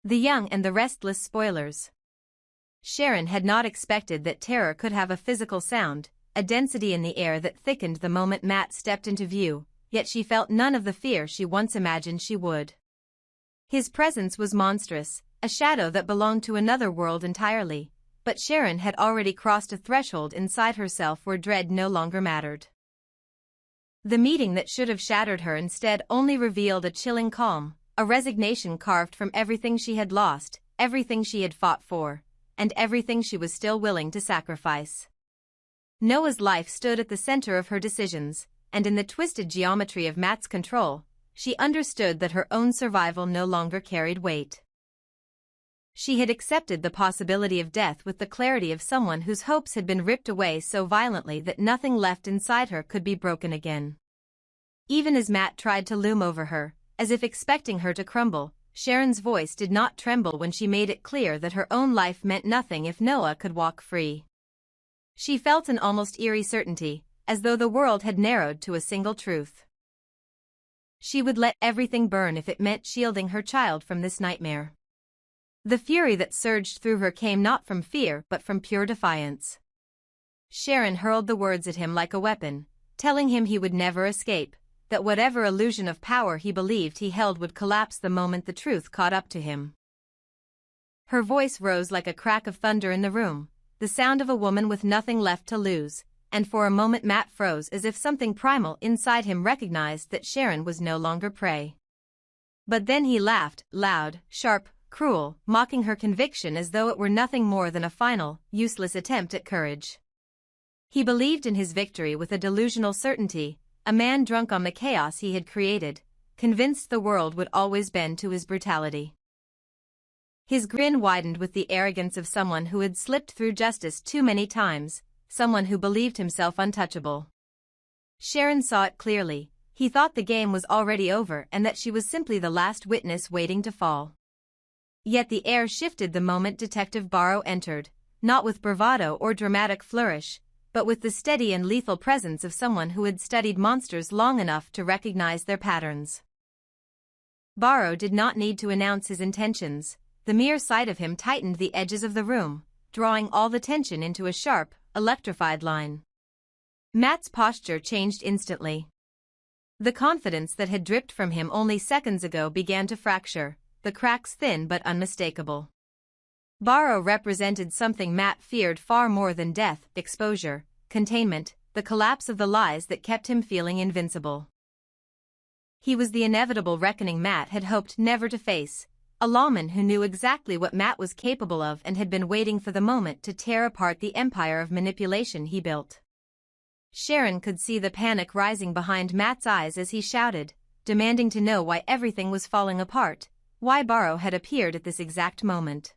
The Young and the Restless spoilers. Sharon had not expected that terror could have a physical sound, a density in the air that thickened the moment Matt stepped into view, yet she felt none of the fear she once imagined she would. His presence was monstrous, a shadow that belonged to another world entirely, but Sharon had already crossed a threshold inside herself where dread no longer mattered. The meeting that should have shattered her instead only revealed a chilling calm, a resignation carved from everything she had lost, everything she had fought for, and everything she was still willing to sacrifice. Noah's life stood at the center of her decisions, and in the twisted geometry of Matt's control, she understood that her own survival no longer carried weight. She had accepted the possibility of death with the clarity of someone whose hopes had been ripped away so violently that nothing left inside her could be broken again. Even as Matt tried to loom over her, as if expecting her to crumble, Sharon's voice did not tremble when she made it clear that her own life meant nothing if Noah could walk free. She felt an almost eerie certainty, as though the world had narrowed to a single truth. She would let everything burn if it meant shielding her child from this nightmare. The fury that surged through her came not from fear but from pure defiance. Sharon hurled the words at him like a weapon, telling him he would never escape, that whatever illusion of power he believed he held would collapse the moment the truth caught up to him. Her voice rose like a crack of thunder in the room, the sound of a woman with nothing left to lose, and for a moment Matt froze as if something primal inside him recognized that Sharon was no longer prey. But then he laughed, loud, sharp, cruel, mocking her conviction as though it were nothing more than a final, useless attempt at courage. He believed in his victory with a delusional certainty, a man drunk on the chaos he had created, convinced the world would always bend to his brutality. His grin widened with the arrogance of someone who had slipped through justice too many times, someone who believed himself untouchable. Sharon saw it clearly. He thought the game was already over and that she was simply the last witness waiting to fall. Yet the air shifted the moment Detective Barrow entered, not with bravado or dramatic flourish, but with the steady and lethal presence of someone who had studied monsters long enough to recognize their patterns. Barrow did not need to announce his intentions. The mere sight of him tightened the edges of the room, drawing all the tension into a sharp, electrified line. Matt's posture changed instantly. The confidence that had dripped from him only seconds ago began to fracture, the cracks thin but unmistakable. Barrow represented something Matt feared far more than death: exposure, containment, the collapse of the lies that kept him feeling invincible. He was the inevitable reckoning Matt had hoped never to face, a lawman who knew exactly what Matt was capable of and had been waiting for the moment to tear apart the empire of manipulation he built. Sharon could see the panic rising behind Matt's eyes as he shouted, demanding to know why everything was falling apart, why Barrow had appeared at this exact moment.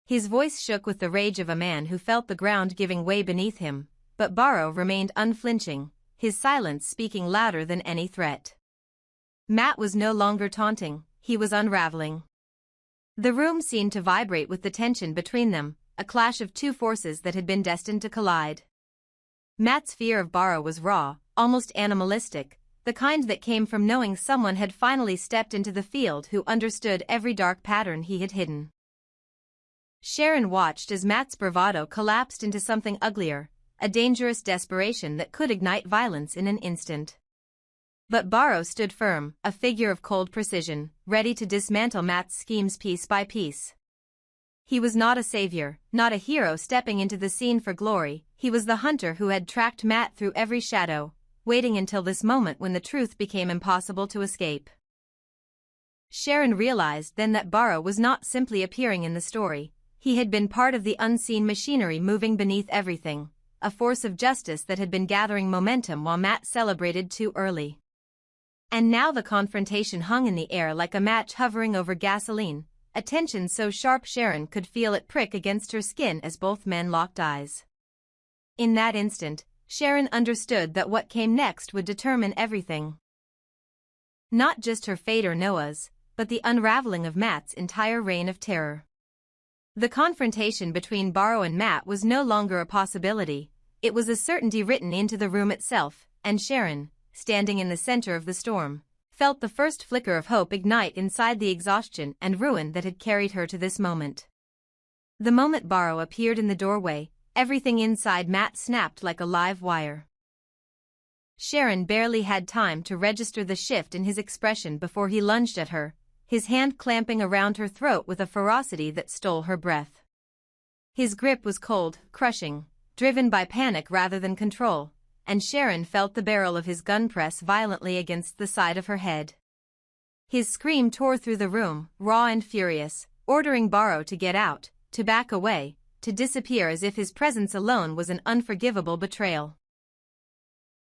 His voice shook with the rage of a man who felt the ground giving way beneath him, but Barrow remained unflinching, his silence speaking louder than any threat. Matt was no longer taunting, he was unraveling. The room seemed to vibrate with the tension between them, a clash of two forces that had been destined to collide. Matt's fear of Barrow was raw, almost animalistic, the kind that came from knowing someone had finally stepped into the field who understood every dark pattern he had hidden. Sharon watched as Matt's bravado collapsed into something uglier, a dangerous desperation that could ignite violence in an instant. But Barrow stood firm, a figure of cold precision, ready to dismantle Matt's schemes piece by piece. He was not a savior, not a hero stepping into the scene for glory, he was the hunter who had tracked Matt through every shadow, waiting until this moment when the truth became impossible to escape. Sharon realized then that Barrow was not simply appearing in the story, he had been part of the unseen machinery moving beneath everything, a force of justice that had been gathering momentum while Matt celebrated too early. And now the confrontation hung in the air like a match hovering over gasoline, a tension so sharp Sharon could feel it prick against her skin as both men locked eyes. In that instant, Sharon understood that what came next would determine everything. Not just her fate or Noah's, but the unraveling of Matt's entire reign of terror. The confrontation between Barrow and Matt was no longer a possibility, it was a certainty written into the room itself, and Sharon, standing in the center of the storm, felt the first flicker of hope ignite inside the exhaustion and ruin that had carried her to this moment. The moment Barrow appeared in the doorway, everything inside Matt snapped like a live wire. Sharon barely had time to register the shift in his expression before he lunged at her, his hand clamping around her throat with a ferocity that stole her breath. His grip was cold, crushing, driven by panic rather than control, and Sharon felt the barrel of his gun press violently against the side of her head. His scream tore through the room, raw and furious, ordering Barrow to get out, to back away, to disappear as if his presence alone was an unforgivable betrayal.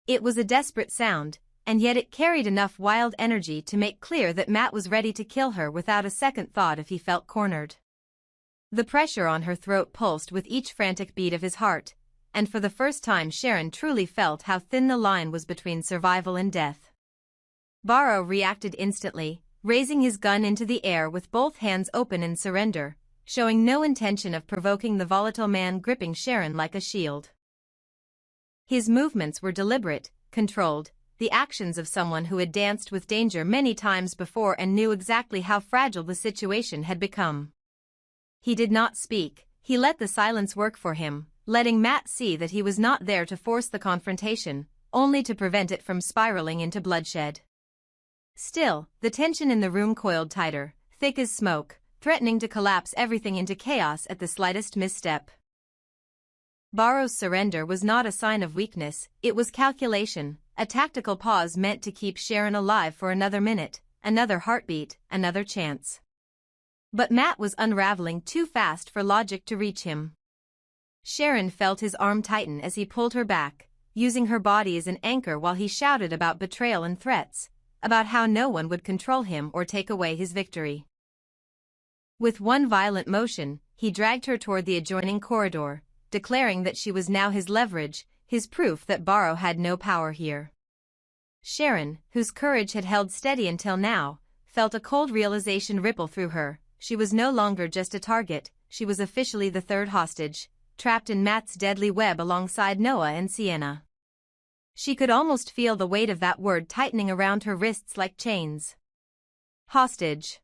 It was a desperate sound, and yet it carried enough wild energy to make clear that Matt was ready to kill her without a second thought if he felt cornered. The pressure on her throat pulsed with each frantic beat of his heart, and for the first time Sharon truly felt how thin the line was between survival and death. Barrow reacted instantly, raising his gun into the air with both hands open in surrender, showing no intention of provoking the volatile man gripping Sharon like a shield. His movements were deliberate, controlled, the actions of someone who had danced with danger many times before and knew exactly how fragile the situation had become. He did not speak, he let the silence work for him, letting Matt see that he was not there to force the confrontation, only to prevent it from spiraling into bloodshed. Still, the tension in the room coiled tighter, thick as smoke, threatening to collapse everything into chaos at the slightest misstep. Barrow's surrender was not a sign of weakness, it was calculation, a tactical pause meant to keep Sharon alive for another minute, another heartbeat, another chance. But Matt was unraveling too fast for logic to reach him. Sharon felt his arm tighten as he pulled her back, using her body as an anchor while he shouted about betrayal and threats, about how no one would control him or take away his victory. With one violent motion, he dragged her toward the adjoining corridor, declaring that she was now his leverage, his proof that Barrow had no power here. Sharon, whose courage had held steady until now, felt a cold realization ripple through her. She was no longer just a target, she was officially the third hostage, trapped in Matt's deadly web alongside Noah and Sienna. She could almost feel the weight of that word tightening around her wrists like chains. Hostage.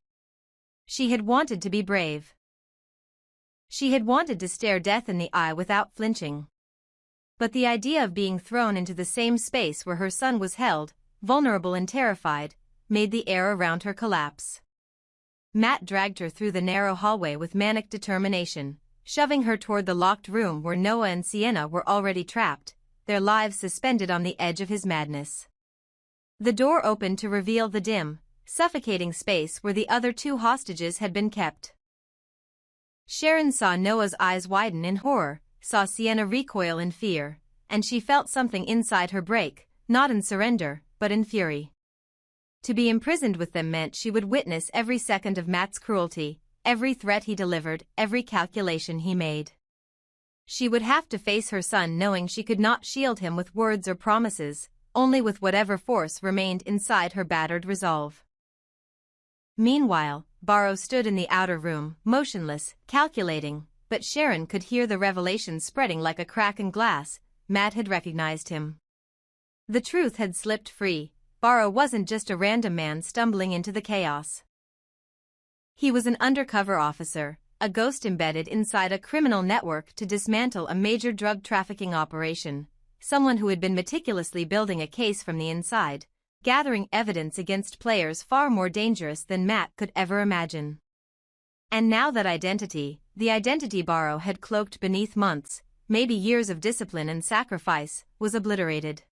She had wanted to be brave. She had wanted to stare death in the eye without flinching. But the idea of being thrown into the same space where her son was held, vulnerable and terrified, made the air around her collapse. Matt dragged her through the narrow hallway with manic determination, shoving her toward the locked room where Noah and Sienna were already trapped, their lives suspended on the edge of his madness. The door opened to reveal the dim, suffocating space where the other two hostages had been kept. Sharon saw Noah's eyes widen in horror, saw Sienna recoil in fear, and she felt something inside her break, not in surrender, but in fury. To be imprisoned with them meant she would witness every second of Matt's cruelty, every threat he delivered, every calculation he made. She would have to face her son knowing she could not shield him with words or promises, only with whatever force remained inside her battered resolve. Meanwhile, Barrow stood in the outer room, motionless, calculating, but Sharon could hear the revelation spreading like a crack in glass. Matt had recognized him. The truth had slipped free. Barrow wasn't just a random man stumbling into the chaos. He was an undercover officer, a ghost embedded inside a criminal network to dismantle a major drug trafficking operation, someone who had been meticulously building a case from the inside, gathering evidence against players far more dangerous than Matt could ever imagine. And now that identity, the identity Barrow had cloaked beneath months, maybe years of discipline and sacrifice, was obliterated.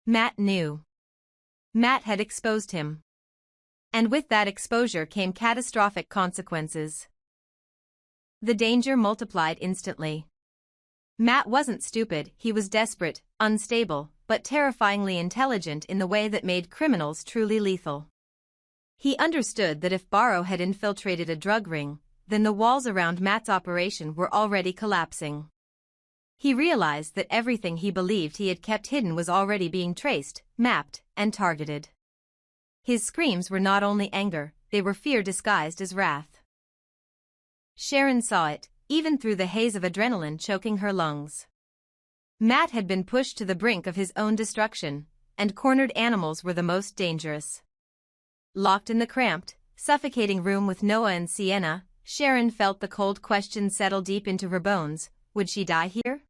Matt knew. Matt had exposed him. And with that exposure came catastrophic consequences. The danger multiplied instantly. Matt wasn't stupid, he was desperate, unstable, but terrifyingly intelligent in the way that made criminals truly lethal. He understood that if Barrow had infiltrated a drug ring, then the walls around Matt's operation were already collapsing. He realized that everything he believed he had kept hidden was already being traced, mapped, and targeted. His screams were not only anger, they were fear disguised as wrath. Sharon saw it, even through the haze of adrenaline choking her lungs. Matt had been pushed to the brink of his own destruction, and cornered animals were the most dangerous. Locked in the cramped, suffocating room with Noah and Sienna, Sharon felt the cold question settle deep into her bones. Would she die here?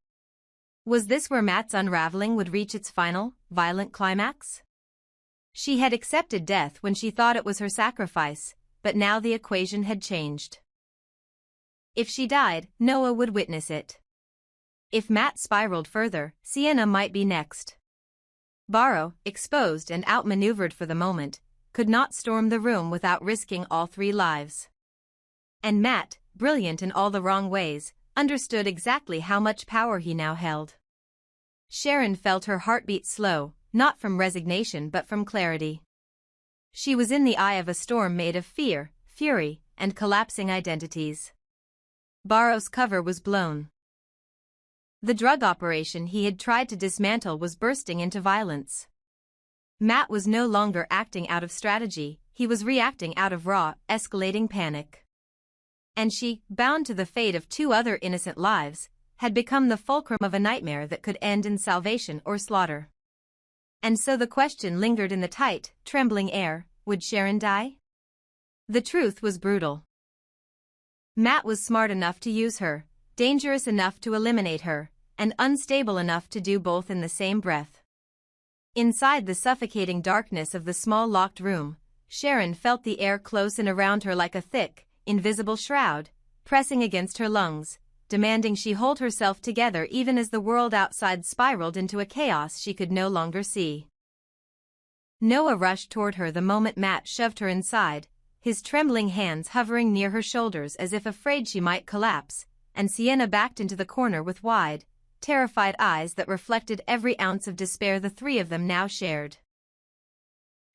Was this where Matt's unraveling would reach its final, violent climax? She had accepted death when she thought it was her sacrifice, but now the equation had changed. If she died, Noah would witness it. If Matt spiraled further, Sienna might be next. Barrow, exposed and outmaneuvered for the moment, could not storm the room without risking all 3 lives. And Matt, brilliant in all the wrong ways, understood exactly how much power he now held. Sharon felt her heartbeat slow, not from resignation but from clarity. She was in the eye of a storm made of fear, fury, and collapsing identities. Barrow's cover was blown. The drug operation he had tried to dismantle was bursting into violence. Matt was no longer acting out of strategy, he was reacting out of raw, escalating panic. And she, bound to the fate of 2 other innocent lives, had become the fulcrum of a nightmare that could end in salvation or slaughter. And so the question lingered in the tight, trembling air, would Sharon die? The truth was brutal. Matt was smart enough to use her, dangerous enough to eliminate her, and unstable enough to do both in the same breath. Inside the suffocating darkness of the small locked room, Sharon felt the air close in around her like a thick, invisible shroud, pressing against her lungs, demanding she hold herself together even as the world outside spiraled into a chaos she could no longer see. Noah rushed toward her the moment Matt shoved her inside, his trembling hands hovering near her shoulders as if afraid she might collapse, and Sienna backed into the corner with wide, terrified eyes that reflected every ounce of despair the 3 of them now shared.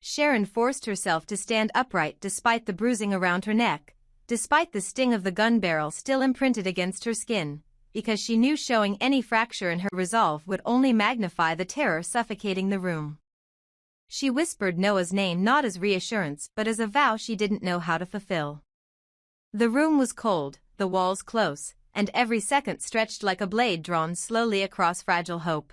Sharon forced herself to stand upright despite the bruising around her neck, despite the sting of the gun barrel still imprinted against her skin, because she knew showing any fracture in her resolve would only magnify the terror suffocating the room. She whispered Noah's name not as reassurance but as a vow she didn't know how to fulfill. The room was cold, the walls close, and every second stretched like a blade drawn slowly across fragile hope.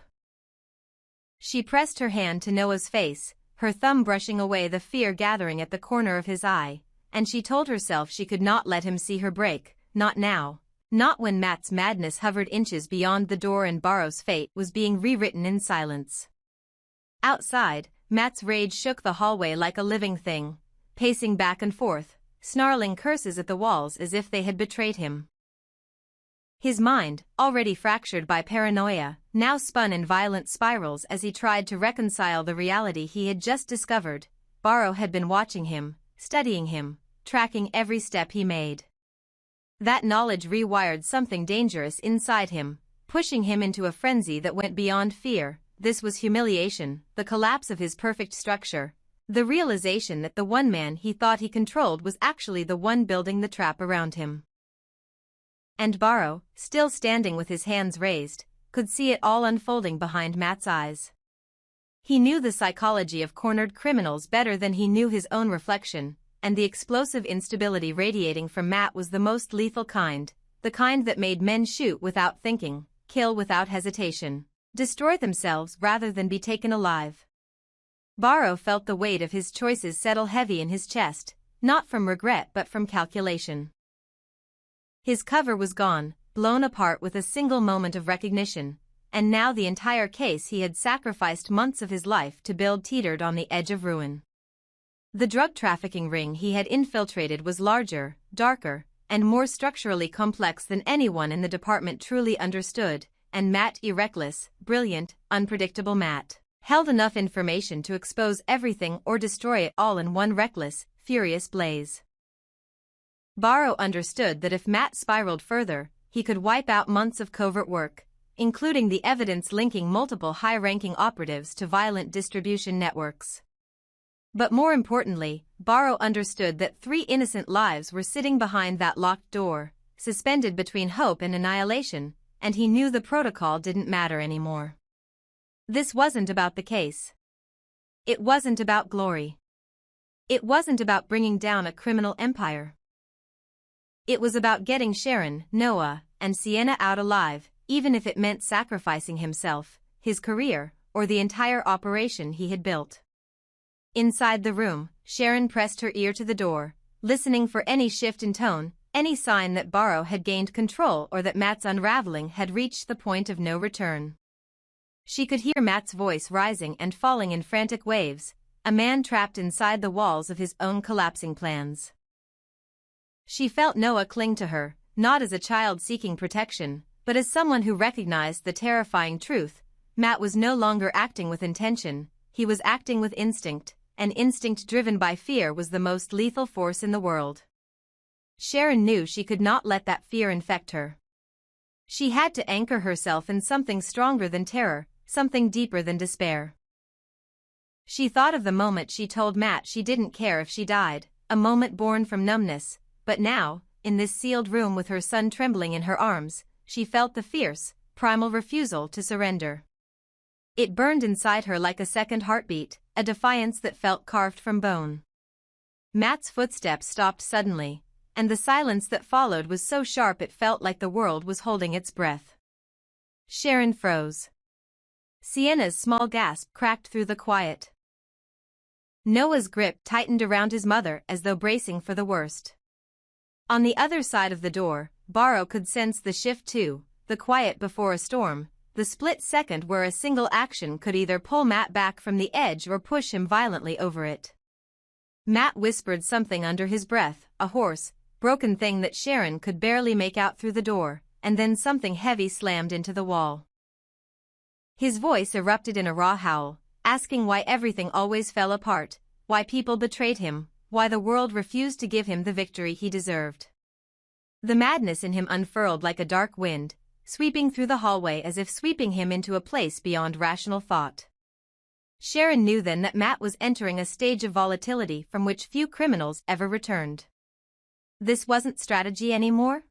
She pressed her hand to Noah's face, her thumb brushing away the fear gathering at the corner of his eye, and she told herself she could not let him see her break, not now, not when Matt's madness hovered inches beyond the door and Barrow's fate was being rewritten in silence. Outside, Matt's rage shook the hallway like a living thing, pacing back and forth, snarling curses at the walls as if they had betrayed him. His mind, already fractured by paranoia, now spun in violent spirals as he tried to reconcile the reality he had just discovered. Barrow had been watching him, studying him, tracking every step he made. That knowledge rewired something dangerous inside him, pushing him into a frenzy that went beyond fear. This was humiliation, the collapse of his perfect structure, the realization that the one man he thought he controlled was actually the one building the trap around him. And Barrow, still standing with his hands raised, could see it all unfolding behind Matt's eyes. He knew the psychology of cornered criminals better than he knew his own reflection, and the explosive instability radiating from Matt was the most lethal kind, the kind that made men shoot without thinking, kill without hesitation, destroy themselves rather than be taken alive. Barrow felt the weight of his choices settle heavy in his chest, not from regret but from calculation. His cover was gone, blown apart with a single moment of recognition, and now the entire case he had sacrificed months of his life to build teetered on the edge of ruin. The drug trafficking ring he had infiltrated was larger, darker, and more structurally complex than anyone in the department truly understood, and Matt, reckless, brilliant, unpredictable Matt, held enough information to expose everything or destroy it all in one reckless, furious blaze. Barrow understood that if Matt spiraled further, he could wipe out months of covert work, including the evidence linking multiple high-ranking operatives to violent distribution networks. But more importantly, Barrow understood that 3 innocent lives were sitting behind that locked door, suspended between hope and annihilation, and he knew the protocol didn't matter anymore. This wasn't about the case. It wasn't about glory. It wasn't about bringing down a criminal empire. It was about getting Sharon, Noah, and Sienna out alive, even if it meant sacrificing himself, his career, or the entire operation he had built. Inside the room, Sharon pressed her ear to the door, listening for any shift in tone, any sign that Barrow had gained control or that Matt's unraveling had reached the point of no return. She could hear Matt's voice rising and falling in frantic waves, a man trapped inside the walls of his own collapsing plans. She felt Noah cling to her, not as a child seeking protection, but as someone who recognized the terrifying truth. Matt was no longer acting with intention, he was acting with instinct, and instinct driven by fear was the most lethal force in the world. Sharon knew she could not let that fear infect her. She had to anchor herself in something stronger than terror, something deeper than despair. She thought of the moment she told Matt she didn't care if she died, a moment born from numbness, but now, in this sealed room with her son trembling in her arms, she felt the fierce, primal refusal to surrender. It burned inside her like a second heartbeat, a defiance that felt carved from bone. Matt's footsteps stopped suddenly, and the silence that followed was so sharp it felt like the world was holding its breath. Sharon froze. Sienna's small gasp cracked through the quiet. Noah's grip tightened around his mother as though bracing for the worst. On the other side of the door, Barrow could sense the shift too, the quiet before a storm, the split second where a single action could either pull Matt back from the edge or push him violently over it. Matt whispered something under his breath, a hoarse, broken thing that Sharon could barely make out through the door, and then something heavy slammed into the wall. His voice erupted in a raw howl, asking why everything always fell apart, why people betrayed him, why the world refused to give him the victory he deserved. The madness in him unfurled like a dark wind, sweeping through the hallway as if sweeping him into a place beyond rational thought. Sharon knew then that Matt was entering a stage of volatility from which few criminals ever returned. This wasn't strategy anymore.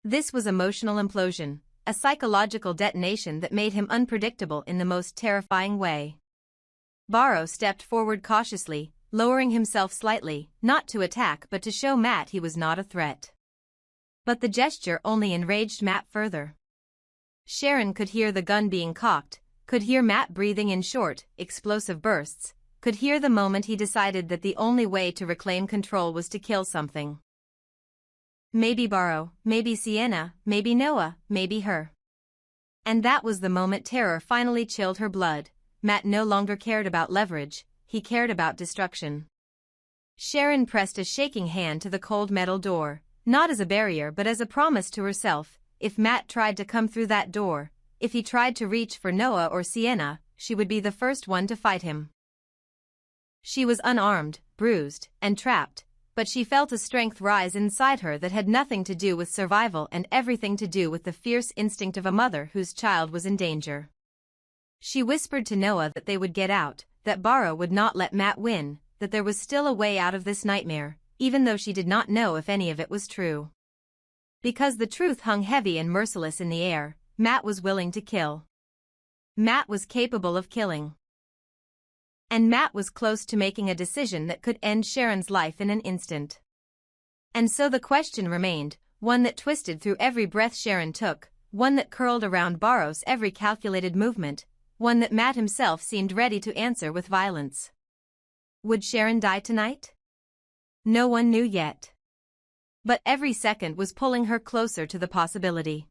This was emotional implosion, a psychological detonation that made him unpredictable in the most terrifying way. Barrow stepped forward cautiously, lowering himself slightly, not to attack but to show Matt he was not a threat. But the gesture only enraged Matt further. Sharon could hear the gun being cocked, could hear Matt breathing in short, explosive bursts, could hear the moment he decided that the only way to reclaim control was to kill something. Maybe Barrow, maybe Sienna, maybe Noah, maybe her. And that was the moment terror finally chilled her blood. Matt no longer cared about leverage, he cared about destruction. Sharon pressed a shaking hand to the cold metal door, not as a barrier but as a promise to herself. If Matt tried to come through that door, if he tried to reach for Noah or Sienna, she would be the first one to fight him. She was unarmed, bruised, and trapped, but she felt a strength rise inside her that had nothing to do with survival and everything to do with the fierce instinct of a mother whose child was in danger. She whispered to Noah that they would get out, that Barrow would not let Matt win, that there was still a way out of this nightmare, even though she did not know if any of it was true. Because the truth hung heavy and merciless in the air, Matt was willing to kill. Matt was capable of killing. And Matt was close to making a decision that could end Sharon's life in an instant. And so the question remained, one that twisted through every breath Sharon took, one that curled around Barrow's every calculated movement, one that Matt himself seemed ready to answer with violence. Would Sharon die tonight? No one knew yet. But every second was pulling her closer to the possibility.